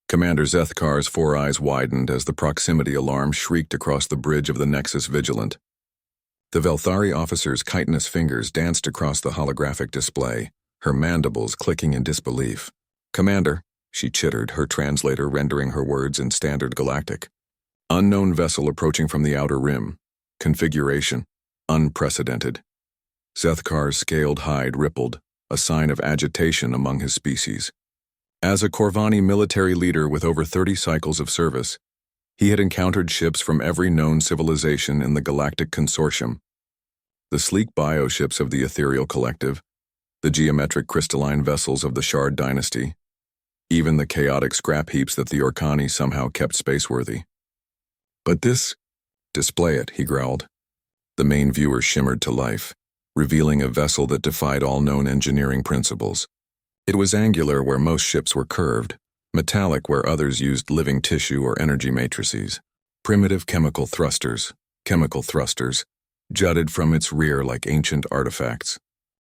Commander Zethkar's four eyes widened as the proximity alarm shrieked across the bridge of the Nexus Vigilant. The Velthari officer's chitinous fingers danced across the holographic display, her mandibles clicking in disbelief. "Commander," she chittered, her translator rendering her words in Standard Galactic. "Unknown vessel approaching from the outer rim. Configuration: unprecedented." Zethkar's scaled hide rippled, a sign of agitation among his species. As a Corvani military leader with over 30 cycles of service, he had encountered ships from every known civilization in the Galactic Consortium. The sleek bioships of the Ethereal Collective, the geometric crystalline vessels of the Shard Dynasty, even the chaotic scrap heaps that the Orcani somehow kept spaceworthy. But this— "Display it," he growled. The main viewer shimmered to life, revealing a vessel that defied all known engineering principles. It was angular where most ships were curved, metallic where others used living tissue or energy matrices. Primitive chemical thrusters, jutted from its rear like ancient artifacts.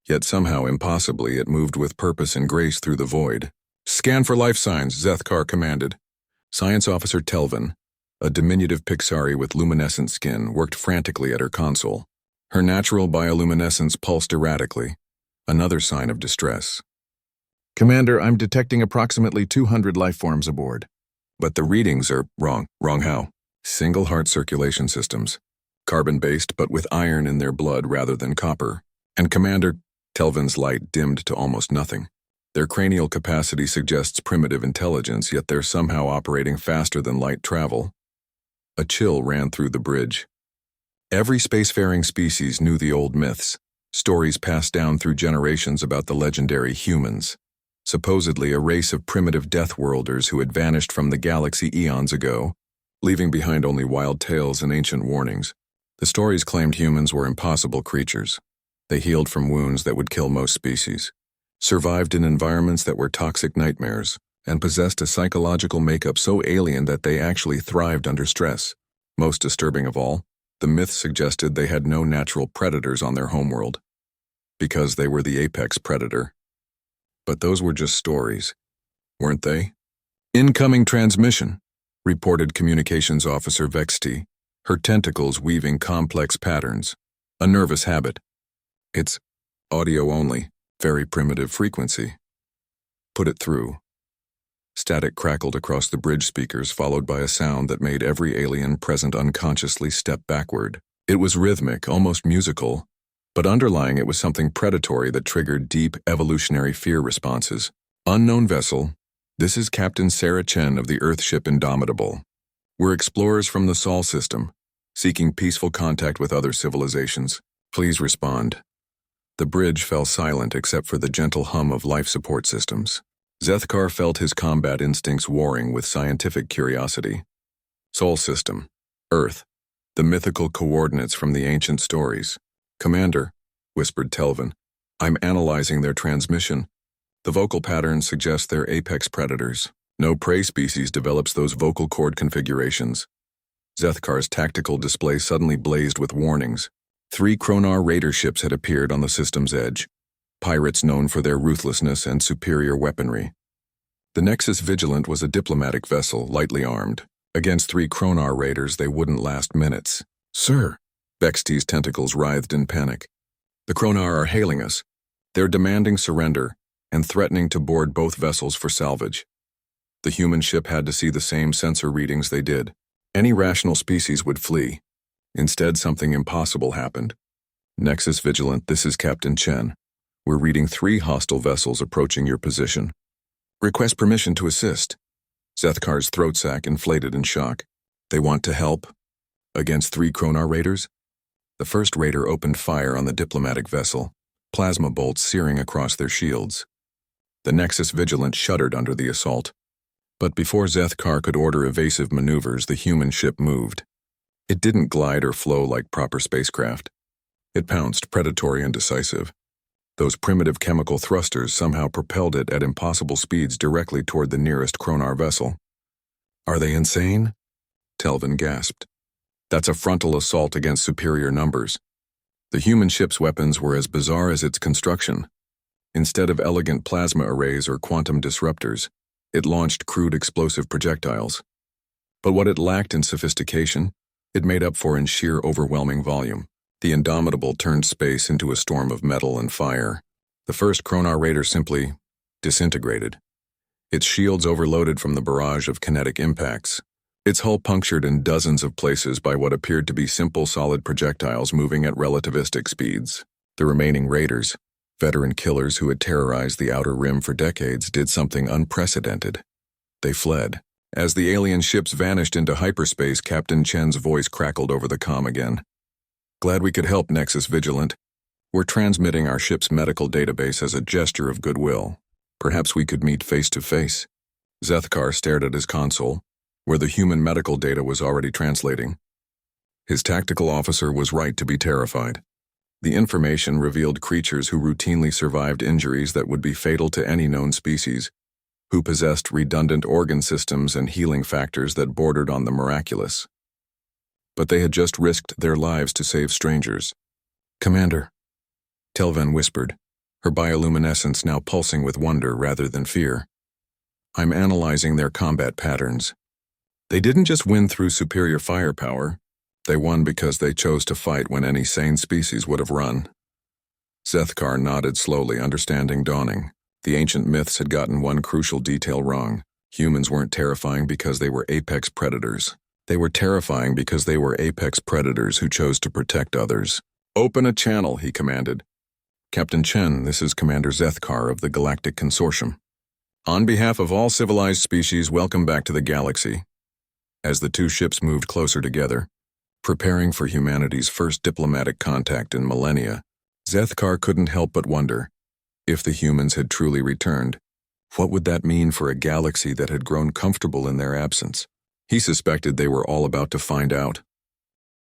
Yet somehow impossibly it moved with purpose and grace through the void. "Scan for life signs," Zethkar commanded. Science Officer Telvin, a diminutive Pixari with luminescent skin, worked frantically at her console. Her natural bioluminescence pulsed erratically, another sign of distress. "Commander, I'm detecting approximately 200 life forms aboard. But the readings are wrong." "Wrong how?" "Single heart circulation systems. Carbon-based, but with iron in their blood rather than copper. And Commander," Telvin's light dimmed to almost nothing. "Their cranial capacity suggests primitive intelligence, yet they're somehow operating faster than light travel." A chill ran through the bridge. Every spacefaring species knew the old myths, stories passed down through generations about the legendary humans. Supposedly a race of primitive death-worlders who had vanished from the galaxy eons ago, leaving behind only wild tales and ancient warnings. The stories claimed humans were impossible creatures. They healed from wounds that would kill most species, survived in environments that were toxic nightmares, and possessed a psychological makeup so alien that they actually thrived under stress. Most disturbing of all, the myth suggested they had no natural predators on their homeworld, because they were the apex predator. But those were just stories, weren't they? "Incoming transmission," reported Communications Officer Vexti, her tentacles weaving complex patterns. "A nervous habit. It's audio only, very primitive frequency." "Put it through." Static crackled across the bridge speakers, followed by a sound that made every alien present unconsciously step backward. It was rhythmic, almost musical, but underlying it was something predatory that triggered deep evolutionary fear responses. "Unknown vessel, this is Captain Sarah Chen of the Earthship Indomitable. We're explorers from the Sol system, seeking peaceful contact with other civilizations. Please respond." The bridge fell silent except for the gentle hum of life support systems. Zethkar felt his combat instincts warring with scientific curiosity. Sol system, Earth, the mythical coordinates from the ancient stories. "Commander," whispered Telvin, "I'm analyzing their transmission. The vocal patterns suggest they're apex predators. No prey species develops those vocal cord configurations." Zethkar's tactical display suddenly blazed with warnings. 3 Kronar raider ships had appeared on the system's edge, pirates known for their ruthlessness and superior weaponry. The Nexus Vigilant was a diplomatic vessel, lightly armed. Against 3 Kronar raiders, they wouldn't last minutes. "Sir," Vexti's tentacles writhed in panic. "The Kronar are hailing us. They're demanding surrender and threatening to board both vessels for salvage." The human ship had to see the same sensor readings they did. Any rational species would flee. Instead, something impossible happened. "Nexus Vigilant, this is Captain Chen. We're reading 3 hostile vessels approaching your position. Request permission to assist." Zethkar's throat sac inflated in shock. "They want to help? Against 3 Kronar raiders?" The first raider opened fire on the diplomatic vessel, plasma bolts searing across their shields. The Nexus Vigilant shuddered under the assault. But before Zethkar could order evasive maneuvers, the human ship moved. It didn't glide or flow like proper spacecraft. It pounced, predatory and decisive. Those primitive chemical thrusters somehow propelled it at impossible speeds directly toward the nearest Kronar vessel. "Are they insane?" Telvin gasped. "That's a frontal assault against superior numbers." The human ship's weapons were as bizarre as its construction. Instead of elegant plasma arrays or quantum disruptors, It launched crude explosive projectiles. But what it lacked in sophistication, it made up for in sheer overwhelming volume. The Indomitable turned space into a storm of metal and fire. The first Kronar Raider simply disintegrated. Its shields overloaded from the barrage of kinetic impacts. Its hull punctured in dozens of places by what appeared to be simple solid projectiles moving at relativistic speeds. The remaining raiders, veteran killers who had terrorized the Outer Rim for decades, did something unprecedented. They fled. As the alien ships vanished into hyperspace, Captain Chen's voice crackled over the comm again. "Glad we could help, Nexus Vigilant. We're transmitting our ship's medical database as a gesture of goodwill. Perhaps we could meet face to face." Zethkar stared at his console, where the human medical data was already translating. His tactical officer was right to be terrified. The information revealed creatures who routinely survived injuries that would be fatal to any known species, who possessed redundant organ systems and healing factors that bordered on the miraculous. But they had just risked their lives to save strangers. "Commander," Telven whispered, her bioluminescence now pulsing with wonder rather than fear. "I'm analyzing their combat patterns. They didn't just win through superior firepower. They won because they chose to fight when any sane species would have run." Zethkar nodded slowly, understanding dawning. The ancient myths had gotten one crucial detail wrong. Humans weren't terrifying because they were apex predators. They were terrifying because they were apex predators who chose to protect others. "Open a channel," he commanded. "Captain Chen, this is Commander Zethkar of the Galactic Consortium. On behalf of all civilized species, welcome back to the galaxy." As the two ships moved closer together, preparing for humanity's first diplomatic contact in millennia, Zethkar couldn't help but wonder, if the humans had truly returned, what would that mean for a galaxy that had grown comfortable in their absence? He suspected they were all about to find out.